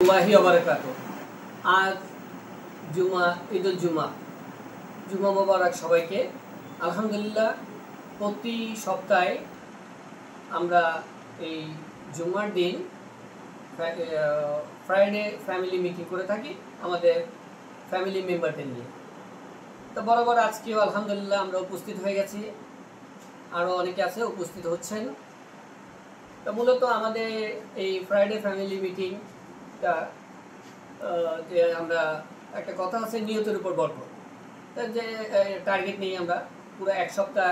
আজ জুমা, ঈদুল জুমা, জুমা মোবারক সবাইকে। আলহামদুলিল্লাহ, প্রতি সপ্তাহে আমরা এই জুমার দিন ফ্রাইডে ফ্যামিলি মিটিং করে থাকি আমাদের ফ্যামিলি মেম্বারদের নিয়ে। তো বরাবর আজকেও আলহামদুলিল্লাহ আমরা উপস্থিত হয়ে গেছি, আরও অনেকে আছে উপস্থিত হচ্ছেন। তো মূলত আমাদের এই ফ্রাইডে ফ্যামিলি মিটিংটা যে আমরা একটা কথা আছে নিয়তের উপর বরকত, যে টার্গেট নিয়ে আমরা পুরো এক সপ্তাহ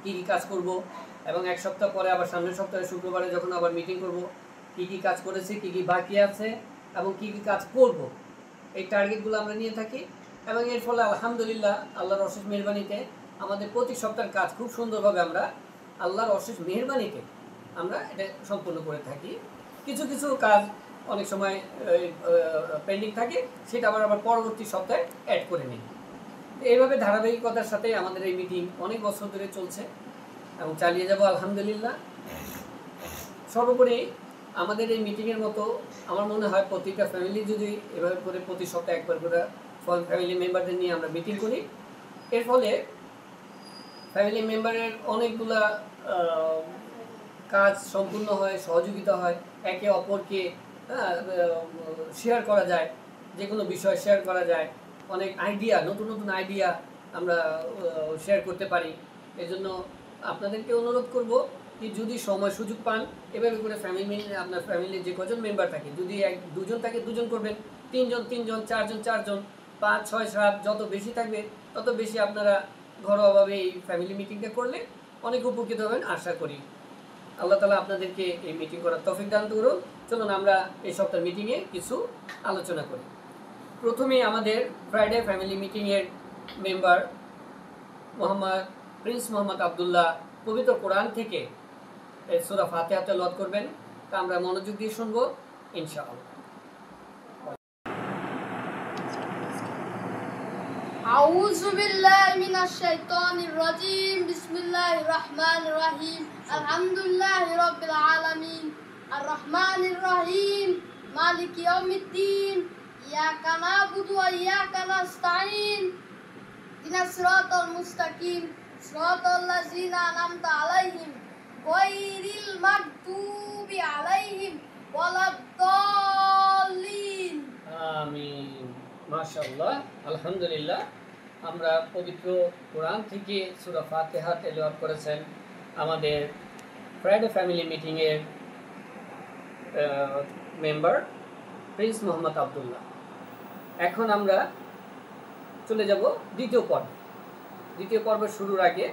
কী কী কাজ করব এবং এক সপ্তাহ পরে আবার সামনের সপ্তাহে শুক্রবারে যখন আবার মিটিং করব কী কী কাজ করেছি, কী কী বাকি আছে এবং কী কী কাজ করব, এই টার্গেটগুলো আমরা নিয়ে থাকি। এবং এর ফলে আলহামদুলিল্লাহ আল্লাহর অশেষ মেহরবানিতে আমাদের প্রতি সপ্তাহের কাজ খুব সুন্দরভাবে আমরা আল্লাহর অশেষ মেহরবানিতে আমরা এটা সম্পূর্ণ করে থাকি। কিছু কিছু কাজ অনেক সময় পেন্ডিং থাকে, সেটা আবার পরবর্তী সপ্তাহে অ্যাড করে নিই। এইভাবে ধারাবাহিকতার সাথে আমাদের এই মিটিং অনেক বছর ধরে চলছে এবং চালিয়ে যাব আলহামদুলিল্লাহ। সর্বোপরি আমাদের এই মিটিংয়ের মতো আমার মনে হয় প্রতিটা ফ্যামিলি যদি এভাবে করে প্রতি সপ্তাহে একবার করে ফ্যামিলি মেম্বারদের নিয়ে আমরা মিটিং করি, এর ফলে ফ্যামিলি মেম্বারের অনেকগুলা কাজ সম্পূর্ণ হয়, সহযোগিতা হয়, একে অপরকে শেয়ার করা যায়, যে কোনো বিষয় শেয়ার করা যায়, অনেক আইডিয়া, নতুন নতুন আইডিয়া আমরা শেয়ার করতে পারি। এজন্য আপনাদেরকে অনুরোধ করব কি যদি সময় সুযোগ পান এভাবে করে আপনার ফ্যামিলির যে কজন মেম্বার থাকে, যদি দুজন থাকে দুজন করবেন, তিনজন, চারজন, 5, 6, 7 যত বেশি থাকবে তত বেশি আপনারা ঘরোয়াভাবে এই ফ্যামিলি মিটিংটা করলে অনেক উপকৃত হবেন আশা করি। আল্লাহ তাআলা আপনাদেরকে এই মিটিং করার তৌফিক দান করুন। চলুন আমরা এই সপ্তাহের মিটিংয়ে কিছু আলোচনা করি। প্রথমেই আমাদের ফ্রাইডে ফ্যামিলি মিটিংয়ের মেম্বার প্রিন্স মোহাম্মদ আবদুল্লাহ পবিত্র কোরআন থেকে সূরা ফাতিহা তেলাওয়াত করবেন। তা আমরা মনোযোগ দিয়ে শুনবো ইনশাআল্লাহ। আউযু বিল্লাহি মিনাশ শাইতানির রাজীম। বিসমিল্লাহির রাহমানির রাহিম। আলহামদুলিল্লাহি রাব্বিল আলামিন। আর রহমানির রহিম। মালিকি ইয়াউমিদ্দিন। ইয়াকা না'বুদু ওয়া ইয়াকা নাস্তাঈন। ইহদিনাস সিরাতাল মুস্তাকিম। সিরাতাল লাযিনা আন'আমতা আলাইহিম গায়রিল মাগদুবি আলাইহিম ওয়ালাদ-দাল্লিন। আমিন। মাশাআল্লাহ, আলহামদুলিল্লাহ। আমরা পবিত্র কোরআন থেকে সূরা ফাতিহা তেলাওয়াত করেছেন আমাদের ফ্রাইডে ফ্যামিলি মিটিংয়ের মেম্বার প্রিন্স মোহাম্মদ আবদুল্লাহ। এখন আমরা চলে যাব দ্বিতীয় পর্বে। দ্বিতীয় পর্ব শুরুর আগে